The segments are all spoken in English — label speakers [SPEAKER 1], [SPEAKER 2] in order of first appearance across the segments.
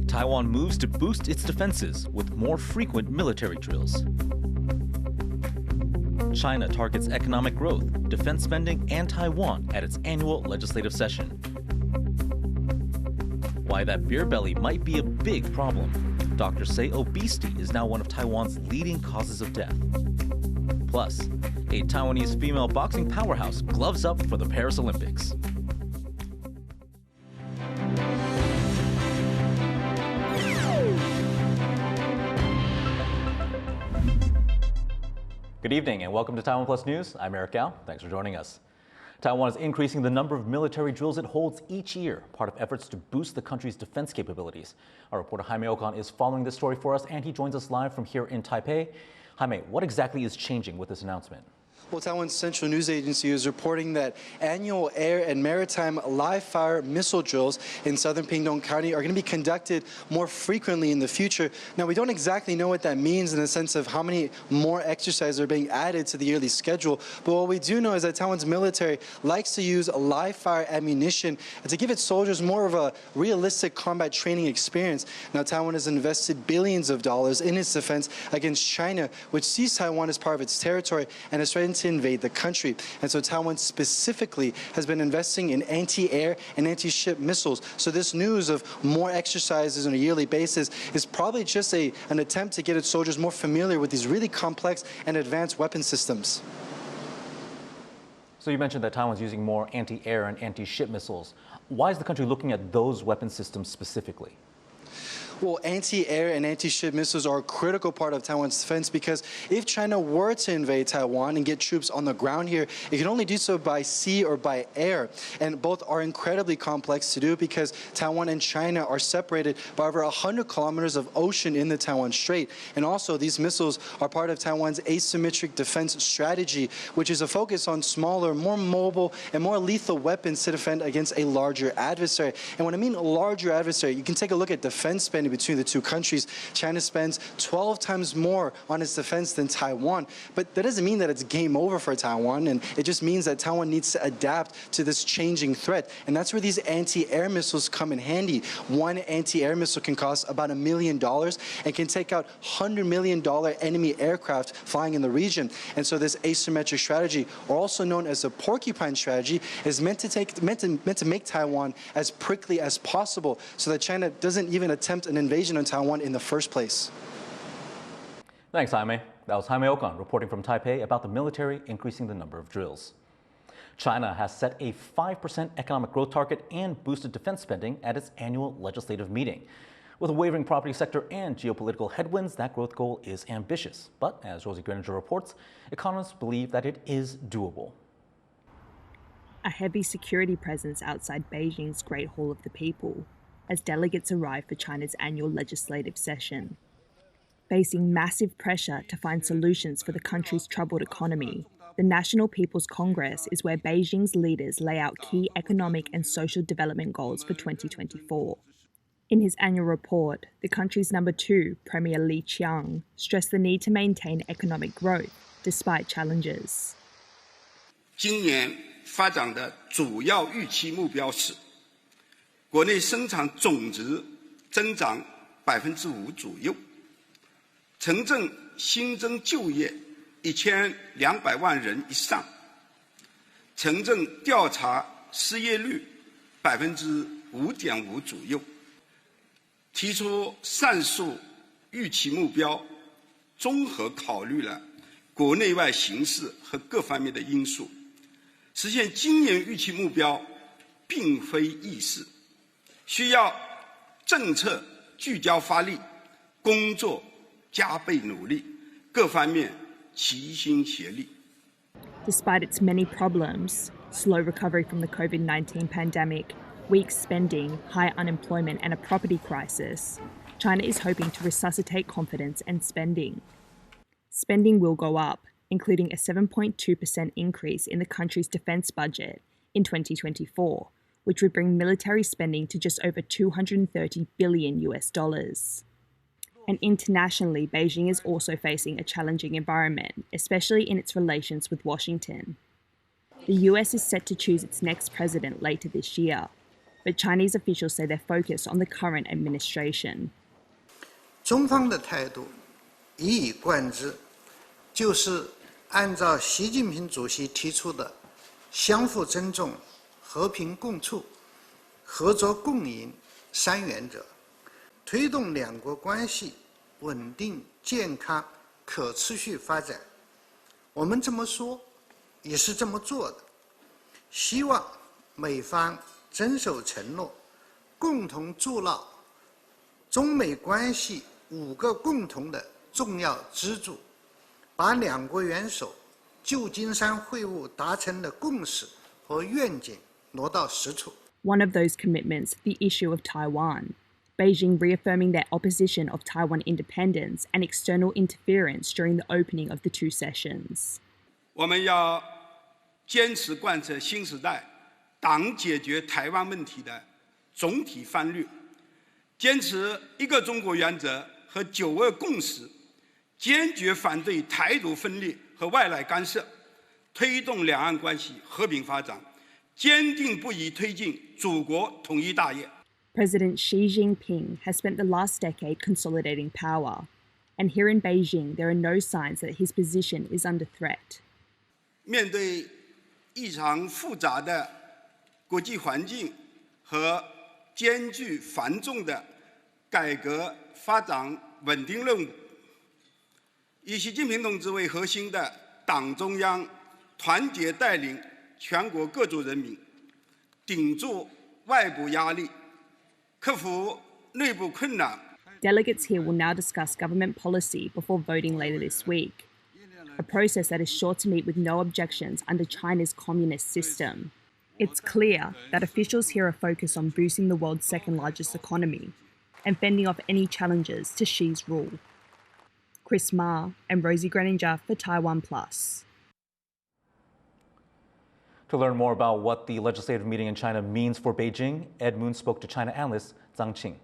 [SPEAKER 1] Taiwan moves to boost its defenses with more frequent military drills. China targets economic growth, defense spending, and Taiwan at its annual legislative session. Why that beer belly might be a big problem. Doctors say obesity is now one of Taiwan's leading causes of death. Plus, a Taiwanese female boxing powerhouse gloves up for the Paris Olympics. Good evening and welcome to TaiwanPlus News. I'm Eric Gao. Thanks for joining us. Taiwan is increasing the number of military drills it holds each year, part of efforts to boost the country's defense capabilities. Our reporter Jaime Ocon is following this story for us, and he joins us live from here in Taipei. Jaime, what exactly is changing with this announcement?
[SPEAKER 2] Well, Taiwan's Central News Agency is reporting that annual air and maritime live-fire missile drills in southern Pingtung County are going to be conducted more frequently in the future. Now, we don't exactly know what that means in the sense of how many more exercises are being added to the yearly schedule, but what we do know is that Taiwan's military likes to use live-fire ammunition to give its soldiers more of a realistic combat training experience. Now, Taiwan has invested billions of dollars in its defense against China, which sees Taiwan as part of its territory and is threatened to invade the country. And so Taiwan specifically has been investing in anti-air and anti-ship missiles. So this news of more exercises on a yearly basis is probably just an attempt to get its soldiers more familiar with these really complex and advanced weapon systems.
[SPEAKER 1] So you mentioned that Taiwan's using more anti-air and anti-ship missiles. Why is the country looking at those weapon systems specifically?
[SPEAKER 2] Well, anti-air and anti-ship missiles are a critical part of Taiwan's defense because if China were to invade Taiwan and get troops on the ground here, it can only do so by sea or by air. And both are incredibly complex to do because Taiwan and China are separated by over 100 kilometers of ocean in the Taiwan Strait. And also, these missiles are part of Taiwan's asymmetric defense strategy, which is a focus on smaller, more mobile, and more lethal weapons to defend against a larger adversary. And when I mean a larger adversary, you can take a look at defense spending between the two countries. China spends 12 times more on its defense than Taiwan, but that doesn't mean that it's game over for Taiwan, and it just means that Taiwan needs to adapt to this changing threat, and that's where these anti-air missiles come in handy. One anti-air missile can cost about $1 million and can take out $100 million enemy aircraft flying in the region. And so this asymmetric strategy, or also known as the porcupine strategy, is meant to make Taiwan as prickly as possible so that China doesn't even attempt an invasion on Taiwan in the first place.
[SPEAKER 1] Thanks, Jaime. That was Jaime Ocon reporting from Taipei about the military increasing the number of drills. China has set a 5% economic growth target and boosted defense spending at its annual legislative meeting. With a wavering property sector and geopolitical headwinds, that growth goal is ambitious. But as Rosie Greninger reports, economists believe that it is doable.
[SPEAKER 3] A heavy security presence outside Beijing's Great Hall of the People as delegates arrive for China's annual legislative session. Facing massive pressure to find solutions for the country's troubled economy, the National People's Congress is where Beijing's leaders lay out key economic and social development goals for 2024. In his annual report, the country's number 2, Premier Li Qiang, stressed the need to maintain economic growth despite challenges.
[SPEAKER 4] 今年发展的主要预期目标是 国内生产总值增长5%左右，城镇新增就业1200万人以上，城镇调查失业率5.5%左右。提出上述预期目标，综合考虑了国内外形势和各方面的因素，实现今年预期目标并非易事。 需要政策聚焦发力，工作加倍努力，各方面齐心协力。
[SPEAKER 3] Despite its many problems, slow recovery from the COVID-19 pandemic, weak spending, high unemployment and a property crisis, China is hoping to resuscitate confidence and spending. Spending will go up, including a 7.2% increase in the country's defense budget in 2024, which would bring military spending to just over $230 billion. And internationally, Beijing is also facing a challenging environment, especially in its relations with Washington. The US is set to choose its next president later this year, but Chinese officials say they're focused on the current administration.
[SPEAKER 5] 中方的态度一以贯之，就是按照习近平主席提出的相互尊重、和平共处、合作共赢三原则，推动两国关系稳定、健康、可持续发展。我们这么说，也是这么做的。希望美方遵守承诺，共同筑牢中美关系5个共同的重要支柱，把两国元首旧金山会晤达成的共识和愿景挪到实处。
[SPEAKER 3] One of those commitments, the issue of Taiwan, Beijing reaffirming their opposition of Taiwan independence and external interference during the opening of the two sessions.
[SPEAKER 4] 我们要坚持贯彻新时代党解决台湾问题的总体方略，坚持一个中国原则和9·2共识，坚决反对台独分裂和外来干涉，推动两岸关系和平发展，坚定不移推进祖国统一大业。
[SPEAKER 3] President Xi Jinping has spent the last decade consolidating power, and here in Beijing there are no signs that his position is under threat.
[SPEAKER 4] 面对异常复杂的国际环境和艰巨繁重的改革发展稳定任务，以习近平同志为核心的党中央团结带领全国各族人民，顶住外部压力，克服内部困难。
[SPEAKER 3] Delegates here will now discuss government policy before voting later this week, a process that is sure to meet with no objections under China's communist system. It's clear that officials here are focused on boosting the world's second largest economy and fending off any challenges to Xi's rule. Chris Ma and Rosie Greninger for TaiwanPlus.
[SPEAKER 1] To learn more about what the legislative meeting in China means for Beijing, Ed Moon spoke to China analyst Zang Ching.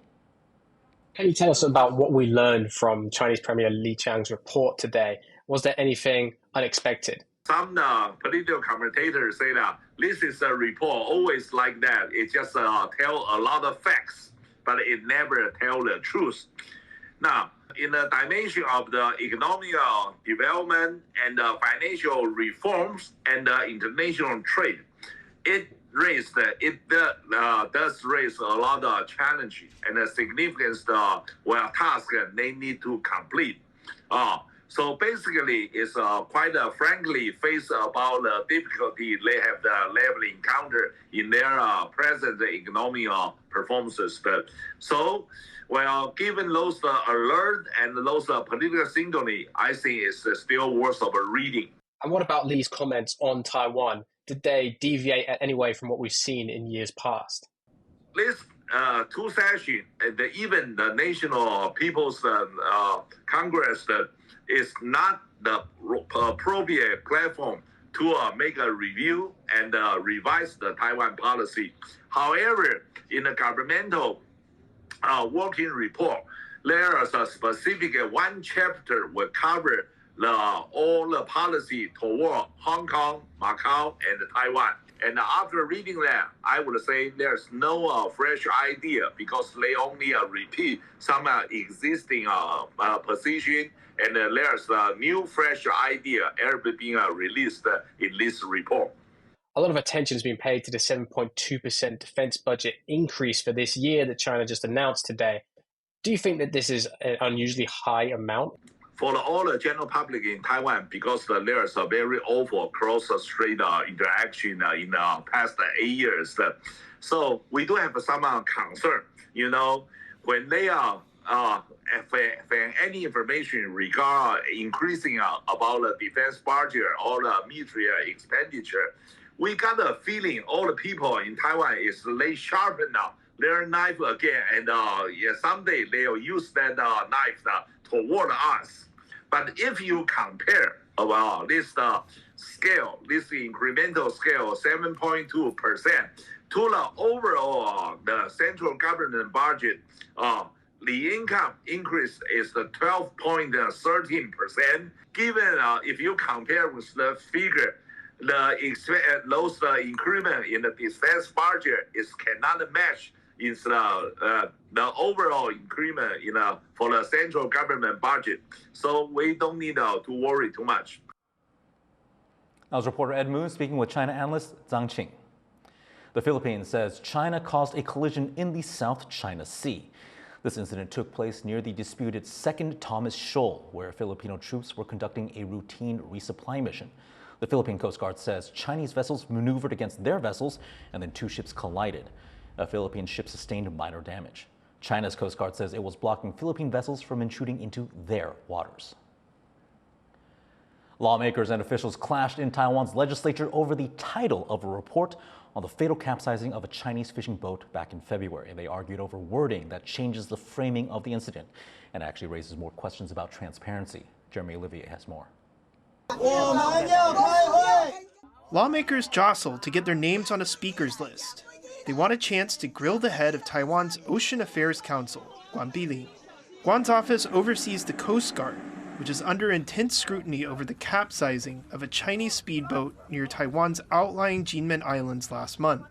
[SPEAKER 6] Can you tell us about what we learned from Chinese Premier Li Qiang's report today? Was there anything unexpected?
[SPEAKER 7] Some political commentators say that this is a report always like that. It just tell a lot of facts, but it never tell the truth. Now, in the dimension of the economic development and financial reforms and international trade, it does raise a lot of challenges and a significant task they need to complete. So basically, it's quite frankly face about the difficulty they have encountered in their present economic performances. So, well, given those alert and those political signaling, I think it's still worth of reading.
[SPEAKER 6] And what about Li's comments on Taiwan? Did they deviate any way from what we've seen in years past?
[SPEAKER 7] This two sessions, and even the National People's Congress is not the appropriate platform to make a review and revise the Taiwan policy. However, in the governmental working report, there is a specific one chapter will cover all the policy toward Hong Kong, Macau, and Taiwan. And after reading that, I would say there's no fresh idea because they only repeat some existing position, and there's a new fresh idea ever being released in this report.
[SPEAKER 6] A lot of attention has been paid to the 7.2% defense budget increase for this year that China just announced today. Do you think that this is an unusually high amount?
[SPEAKER 7] For all the general public in Taiwan, because there's a very awful cross-strait interaction in the past 8 years. So we do have some concern, you know, when they are any information regarding increasing about the defense budget or the military expenditure, we got a feeling all the people in Taiwan is they sharpen their knife again, and someday they'll use that knife toward us. But if you compare this scale, this incremental scale, 7.2%, to the overall the central government budget, the income increase is 12.13%. Given if you compare with the figure, those increment in the defense budget cannot match is the overall increment for the central government budget. So we don't need to worry too much.
[SPEAKER 1] That was reporter Ed Moon speaking with China analyst Zang Ching. The Philippines says China caused a collision in the South China Sea. This incident took place near the disputed Second Thomas Shoal, where Filipino troops were conducting a routine resupply mission. The Philippine Coast Guard says Chinese vessels maneuvered against their vessels and then two ships collided. A Philippine ship sustained minor damage. China's Coast Guard says it was blocking Philippine vessels from intruding into their waters. Lawmakers and officials clashed in Taiwan's legislature over the title of a report on the fatal capsizing of a Chinese fishing boat back in February. They argued over wording that changes the framing of the incident and actually raises more questions about transparency. Jeremy Olivier has more.
[SPEAKER 8] Lawmakers jostled to get their names on a speaker's list. They want a chance to grill the head of Taiwan's Ocean Affairs Council, Guan Bilin. Guan's office oversees the Coast Guard, which is under intense scrutiny over the capsizing of a Chinese speedboat near Taiwan's outlying Jinmen Islands last month.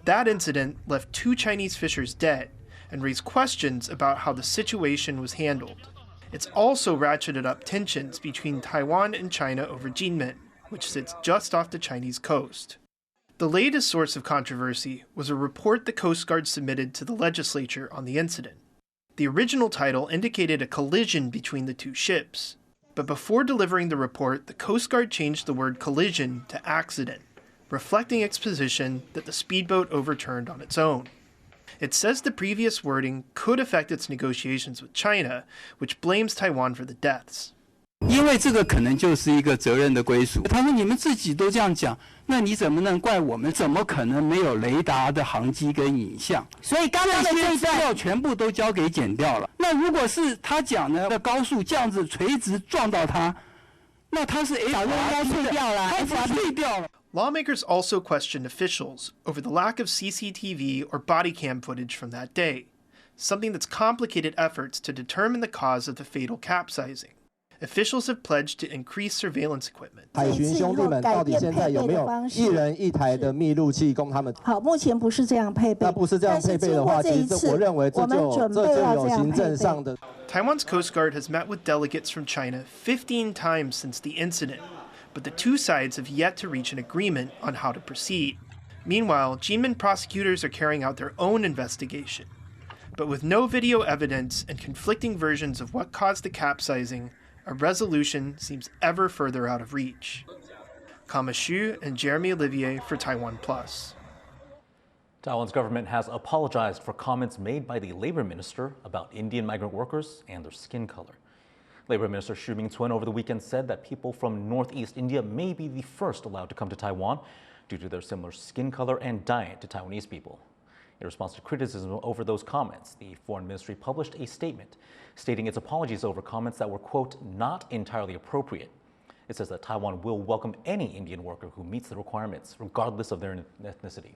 [SPEAKER 8] That incident left 2 Chinese fishers dead and raised questions about how the situation was handled. It's also ratcheted up tensions between Taiwan and China over Jinmen, which sits just off the Chinese coast. The latest source of controversy was a report the Coast Guard submitted to the legislature on the incident. The original title indicated a collision between the 2 ships, but before delivering the report, the Coast Guard changed the word collision to accident, reflecting its position that the speedboat overturned on its own. It says the previous wording could affect its negotiations with China, which blames Taiwan for the deaths.
[SPEAKER 9] 因为这个可能就是一个责任的归属。他们你们自己都这样讲，那你怎么能怪我们？怎么可能没有雷达的航机跟影像？所以刚刚的这些资料全部都交给剪掉了。那如果是他讲的高速这样子垂直撞到他，那他是早就应该退掉了，他退掉了。
[SPEAKER 8] Lawmakers also questioned officials over the lack of CCTV or body cam footage from that day, something that's complicated efforts to determine the cause of the fatal capsizing. Officials have pledged to increase surveillance equipment.
[SPEAKER 10] 海巡兄弟们到底现在有没有1人1台的密录器供他们？好，目前不是这样配备。那不是这样配备的话，其实我认为这就有行政上的。
[SPEAKER 8] Taiwan's Coast Guard has met with delegates from China 15 times since the incident, but the 2 sides have yet to reach an agreement on how to proceed. Meanwhile, Jinmen prosecutors are carrying out their own investigation. But with no video evidence and conflicting versions of what caused the capsizing, a resolution seems ever further out of reach. Kama Xu and Jeremy Olivier for TaiwanPlus.
[SPEAKER 1] Taiwan's government has apologized for comments made by the labor minister about Indian migrant workers and their skin color. Labor Minister Xu Ming-cun over the weekend said that people from Northeast India may be the first allowed to come to Taiwan due to their similar skin color and diet to Taiwanese people. In response to criticism over those comments, the Foreign Ministry published a statement stating its apologies over comments that were, quote, not entirely appropriate. It says that Taiwan will welcome any Indian worker who meets the requirements, regardless of their ethnicity.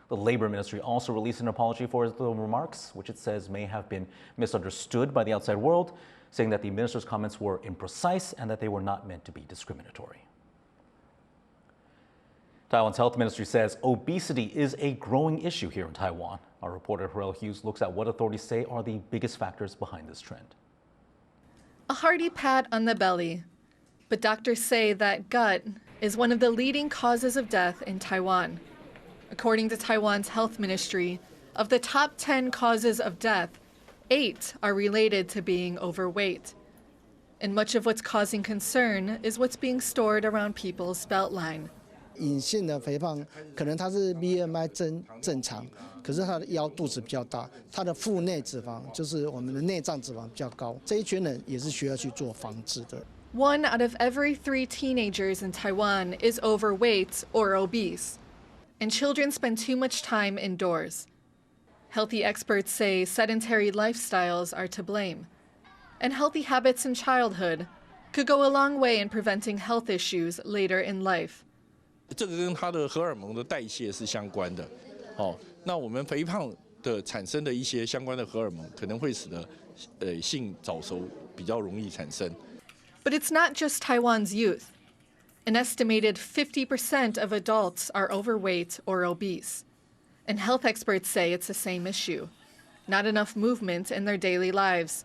[SPEAKER 1] The Labor Ministry also released an apology for the remarks, which it says may have been misunderstood by the outside world, saying that the minister's comments were imprecise and that they were not meant to be discriminatory. Taiwan's health ministry says obesity is a growing issue here in Taiwan. Our reporter Harrell Hughes looks at what authorities say are the biggest factors behind this trend.
[SPEAKER 11] A hearty pat on the belly. But doctors say that gut is one of the leading causes of death in Taiwan. According to Taiwan's health ministry, of the top 10 causes of death, 8 are related to being overweight. And much of what's causing concern is what's being stored around people's beltline.
[SPEAKER 12] 隐性的肥胖可能他是 BMI 正常，可是他的腰肚子比较大，他的腹内脂肪就是我们的内脏脂肪比较高，这一群人也是需要去做防治的。
[SPEAKER 11] 1 out of every 3 teenagers in Taiwan is overweight or obese, and children spend too much time indoors. Healthy experts say sedentary lifestyles are to blame, and healthy habits in childhood could go a long way in preventing health issues later in life.
[SPEAKER 13] 这个跟它的荷尔蒙的代谢是相关的，那我们肥胖的产生的一些相关的荷尔蒙，可能会使得性早熟比较容易产生。
[SPEAKER 11] But it's not just Taiwan's youth. An estimated 50% of adults are overweight or obese. And health experts say it's the same issue. Not enough movement in their daily lives.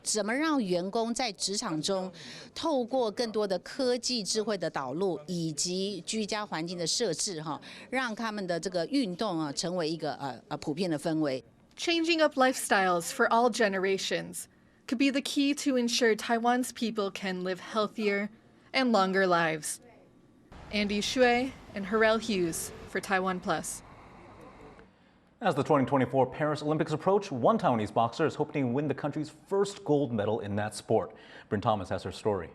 [SPEAKER 14] 怎么让员工在职场中透过更多的科技智慧的导入以及居家环境的设置让他们的这个运动成为一个普遍的氛围。
[SPEAKER 11] Changing up lifestyles for all generations could be the key to ensure Taiwan's people can live healthier and longer lives. Andy Shui and Harrell Hughes for TaiwanPlus.
[SPEAKER 1] As the 2024 Paris Olympics approach, one Taiwanese boxer is hoping to win the country's first gold medal in that sport. Bryn Thomas has her story.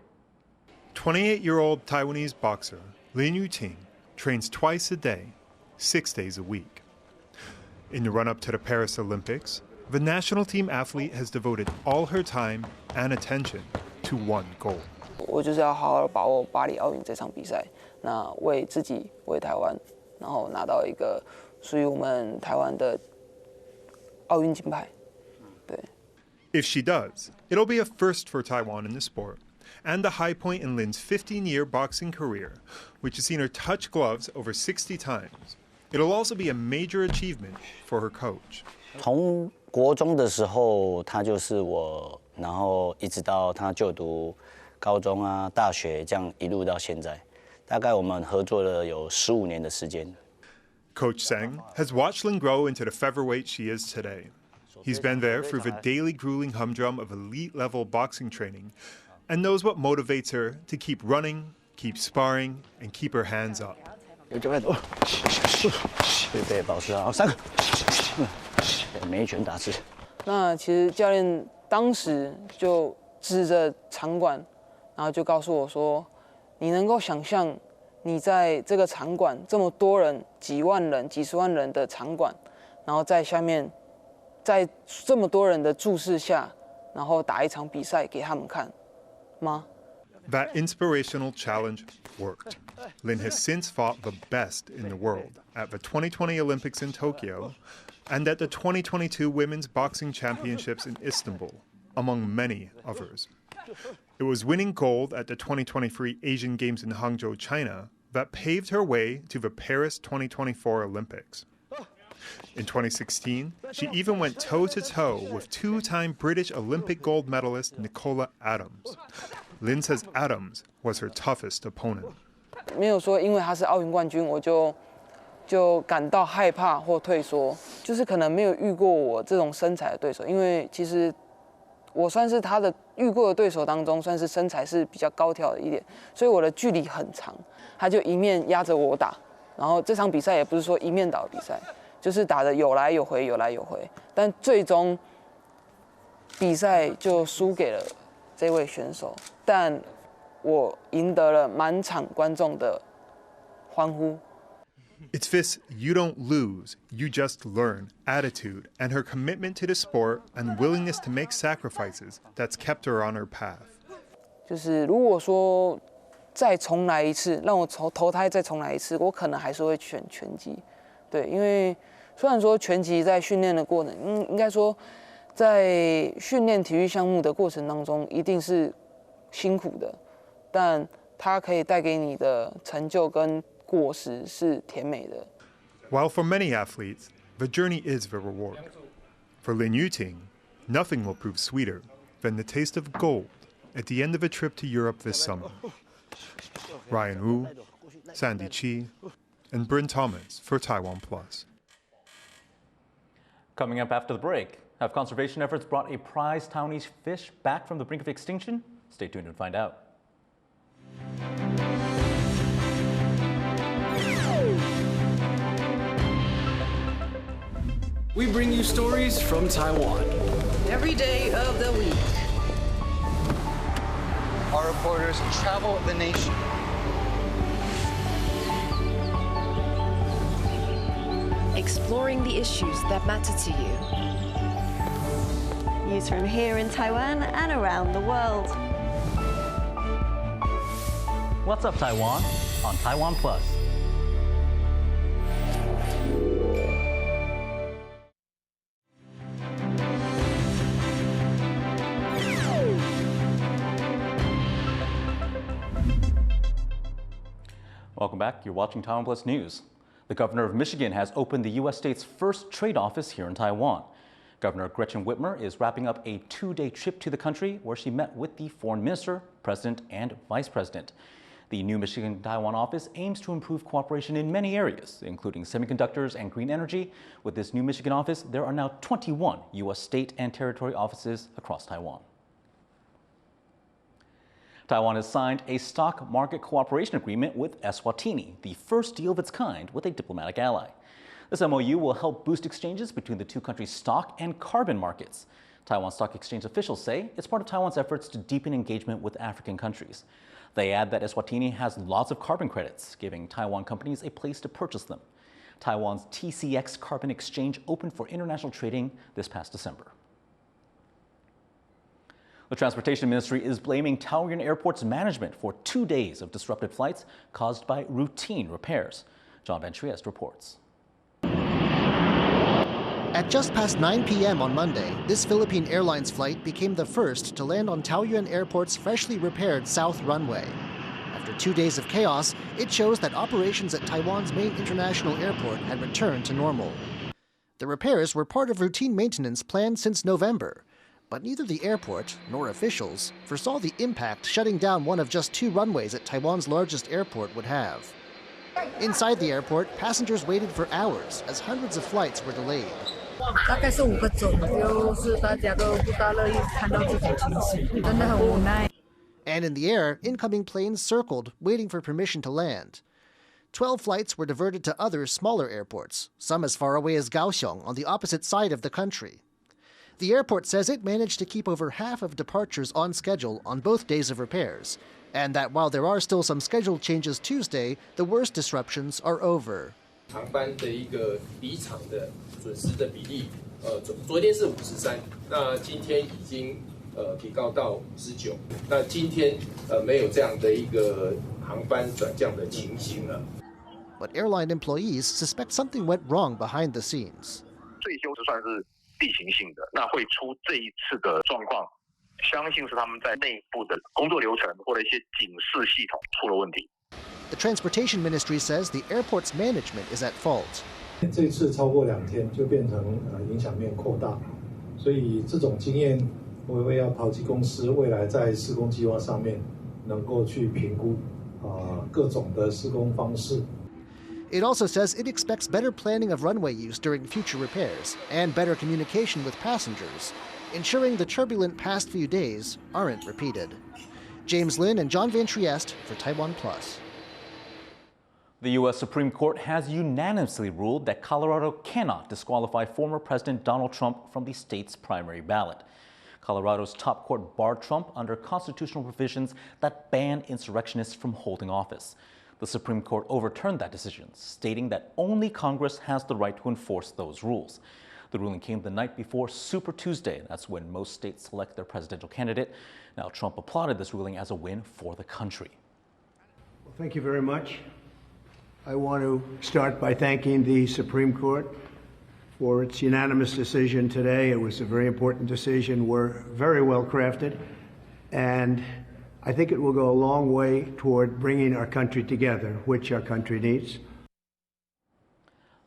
[SPEAKER 15] 28-year-old Taiwanese boxer Lin Ching trains twice a day, 6 days a week. In the run-up to the Paris Olympics, the national team athlete has devoted all her time and attention to one goal.
[SPEAKER 16] 我就是要好好把握巴黎奥运这场比赛，那为自己、为台湾，然后拿到一个 属于我们台湾的奥运金牌。对。
[SPEAKER 15] If she does, it'll be a first for Taiwan in the sport, and the high point in Lin's 15-year boxing career, which has seen her touch gloves over 60 times. It'll also be a major achievement for her coach.
[SPEAKER 17] 从国中的时候，他就是我，然后一直到他就读高中啊、大学，这样一路到现在，大概我们合作了有15年的时间。
[SPEAKER 15] Coach Zang has watched Lin grow into the featherweight she is today. He's been there through the daily grueling humdrum of elite-level boxing training and knows what motivates her to keep running, keep sparring, and keep her hands up.
[SPEAKER 17] 预备保持好，3个，每一拳打直。
[SPEAKER 16] 那其实教练当时就指着场馆，然后就告诉我说：“你能够想象？” 你在这个场馆这么多人、几万人、几十万人的场馆，然后在下面，在这么多人的注视下，然后打一场比赛给他们看，吗？
[SPEAKER 15] That inspirational challenge worked. Lin has since fought the best in the world at the 2020 Olympics in Tokyo and at the 2022 Women's Boxing Championships in Istanbul, among many others. It was winning gold at the 2023 Asian Games in Hangzhou, China, that paved her way to the Paris 2024 Olympics. In 2016, she even went toe-to-toe with two-time British Olympic gold medalist Nicola Adams. Lin says Adams was her toughest opponent.
[SPEAKER 16] 没有说因为他是奥运冠军，我就感到害怕或退缩，就是可能没有遇过我这种身材的对手，因为其实 我算是他的遇过的对手当中，算是身材是比较高挑的一点，所以我的距离很长，他就一面压着我打，然后这场比赛也不是说一面倒的比赛，就是打得有来有回，有来有回，但最终比赛就输给了这位选手，但我赢得了满场观众的欢呼。
[SPEAKER 15] It's this you don't lose, you just learn attitude and her commitment to the sport and willingness to make sacrifices that's kept her on her path.
[SPEAKER 16] 就是如果说再重来一次，让我投胎再重来一次，我可能还是会选拳击。对，因为虽然说拳击在训练的过程，应该说在训练体育项目的过程当中一定是辛苦的，但它可以带给你的成就跟 果实是甜美的。
[SPEAKER 15] While for many athletes, the journey is the reward. For Lin Yuting, nothing will prove sweeter than the taste of gold at the end of a trip to Europe this summer. Ryan Wu, Sandy Chi, and Bryn Thomas for TaiwanPlus.
[SPEAKER 1] Coming up after the break, have conservation efforts brought a prized Taiwanese fish back from the brink of extinction? Stay tuned and find out.
[SPEAKER 18] We bring you stories from Taiwan.
[SPEAKER 19] Every day of the week.
[SPEAKER 2] Our reporters travel the nation.
[SPEAKER 20] Exploring the issues that matter to you.
[SPEAKER 21] News from here in Taiwan and around the world.
[SPEAKER 1] What's up, Taiwan? On TaiwanPlus. Welcome back. You're watching TaiwanPlus News. The governor of Michigan has opened the U.S. state's first trade office here in Taiwan. Governor Gretchen Whitmer is wrapping up a 2-day trip to the country where she met with the foreign minister, president, and vice president. The new Michigan-Taiwan office aims to improve cooperation in many areas, including semiconductors and green energy. With this new Michigan office, there are now 21 U.S. state and territory offices across Taiwan. Taiwan has signed a stock market cooperation agreement with Eswatini, the first deal of its kind with a diplomatic ally. This MOU will help boost exchanges between the two countries' stock and carbon markets. Taiwan Stock Exchange officials say it's part of Taiwan's efforts to deepen engagement with African countries. They add that Eswatini has lots of carbon credits, giving Taiwan companies a place to purchase them. Taiwan's TCX carbon exchange opened for international trading this past December. The Transportation Ministry is blaming Taoyuan Airport's management for 2 days of disrupted flights caused by routine repairs. John Van Trieste reports.
[SPEAKER 5] At just past 9 p.m. on Monday, this Philippine Airlines flight became the first to land on Taoyuan Airport's freshly repaired south runway. After 2 days of chaos, it shows that operations at Taiwan's main international airport had returned to normal. The repairs were part of routine maintenance planned since November. But neither the airport nor officials foresaw the impact shutting down one of just 2 runways at Taiwan's largest airport would have. Inside the airport, passengers waited for hours as hundreds of flights were delayed. And in the air, incoming planes circled, waiting for permission to land. 12 flights were diverted to other smaller airports, some as far away as Kaohsiung on the opposite side of the country. The airport says it managed to keep over half of departures on schedule on both days of repairs, and that while there are still some scheduled changes Tuesday, the worst disruptions are over.
[SPEAKER 22] 航班的一个离场的损失的比例，昨天是53%，那今天已经提高到59%，那今天没有这样的一个航班转降的情形了。
[SPEAKER 5] But airline employees suspect something went wrong behind the scenes.
[SPEAKER 23] 最修算是例行性的，那会出这一次的状况，相信是他们在内部的工作流程或者一些警示系统出了问题。
[SPEAKER 5] The Transportation Ministry says the airport's management is at fault.
[SPEAKER 24] 这次超过2天就变成影响面扩大，所以这种经验我会要淘机公司未来在施工计划上面能够去评估各种的施工方式。
[SPEAKER 5] It also says it expects better planning of runway use during future repairs and better communication with passengers, ensuring the turbulent past few days aren't repeated. James Lin and John Van Trieste for TaiwanPlus.
[SPEAKER 1] The U.S. Supreme Court has unanimously ruled that Colorado cannot disqualify former President Donald Trump from the state's primary ballot. Colorado's top court barred Trump under constitutional provisions that ban insurrectionists from holding office. The Supreme Court overturned that decision, stating that only Congress has the right to enforce those rules. The ruling came the night before Super Tuesday. That's when most states select their presidential candidate. Now, Trump applauded this ruling as a win for the country.
[SPEAKER 25] Well, thank you very much. I want to start by thanking the Supreme Court for its unanimous decision today. It was a very important decision. We're very well crafted, and I think it will go a long way toward bringing our country together, which our country needs.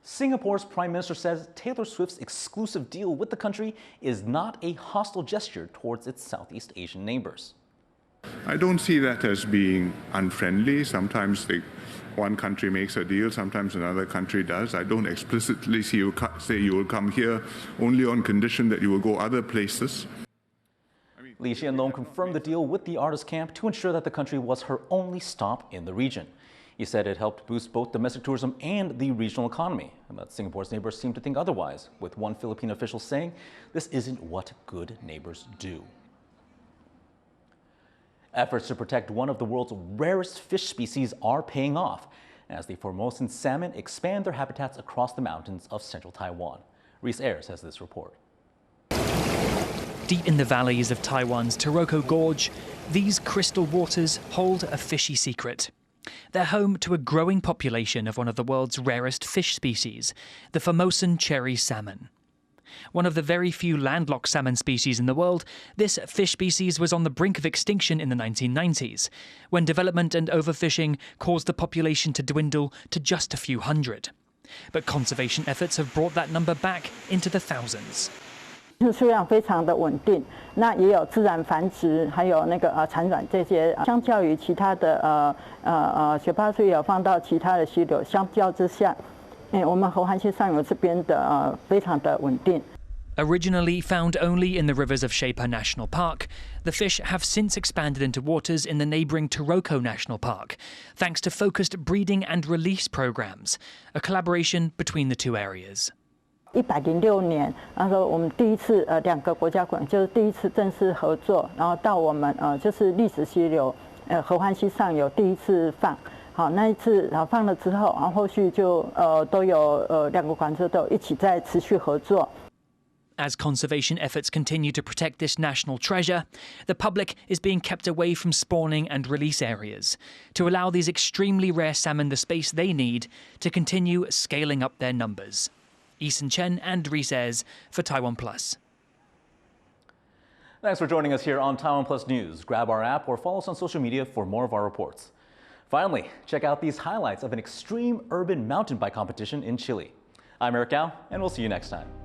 [SPEAKER 1] Singapore's Prime Minister says Taylor Swift's exclusive deal with the country is not a hostile gesture towards its Southeast Asian neighbors.
[SPEAKER 26] I don't see that as being unfriendly. Sometimes one country makes a deal, sometimes another country does. I don't explicitly see you say you will come here only on condition that you will go other places.
[SPEAKER 1] Lee Hsien-loong confirmed the deal with the artist camp to ensure that the country was her only stop in the region. He said it helped boost both domestic tourism and the regional economy, but Singapore's neighbors seem to think otherwise, with one Philippine official saying this isn't what good neighbors do. Efforts to protect one of the world's rarest fish species are paying off as the Formosan salmon expand their habitats across the mountains of central Taiwan. Reese Ayers has this report.
[SPEAKER 27] Deep in the valleys of Taiwan's Taroko Gorge, these crystal waters hold a fishy secret. They're home to a growing population of one of the world's rarest fish species, the Formosan cherry salmon. One of the very few landlocked salmon species in the world, this fish species was on the brink of extinction in the 1990s, when development and overfishing caused the population to dwindle to just a few hundred. But conservation efforts have brought that number back into the thousands.
[SPEAKER 3] 数量非常的稳定，那也有自然繁殖，还有产卵这些，相较于其他的雪巴水有放到其他的溪流，相较之下，我们河湾溪上游这边的非常的稳定。
[SPEAKER 27] Originally found only in the rivers of Shepa National Park, the fish have since expanded into waters in the neighbouring Taroko National Park, thanks to focused breeding and release programs, a collaboration between the two areas.
[SPEAKER 3] 106年，那时候我们第一次2个国家就是第一次正式合作，然后到我们就是历史溪流河湾溪上游第一次放。好，那一次放了之后，然后后续就都有2个管制都有一起在持续合作。
[SPEAKER 27] As conservation efforts continue to protect this national treasure, the public is being kept away from spawning and release areas to allow these extremely rare salmon the space they need to continue scaling up their numbers. Eason Chen and Reese Ayres for TaiwanPlus.
[SPEAKER 1] Thanks for joining us here on TaiwanPlus News. Grab our app or follow us on social media for more of our reports. Finally, check out these highlights of an extreme urban mountain bike competition in Chile. I'm Eric Gao, and we'll see you next time.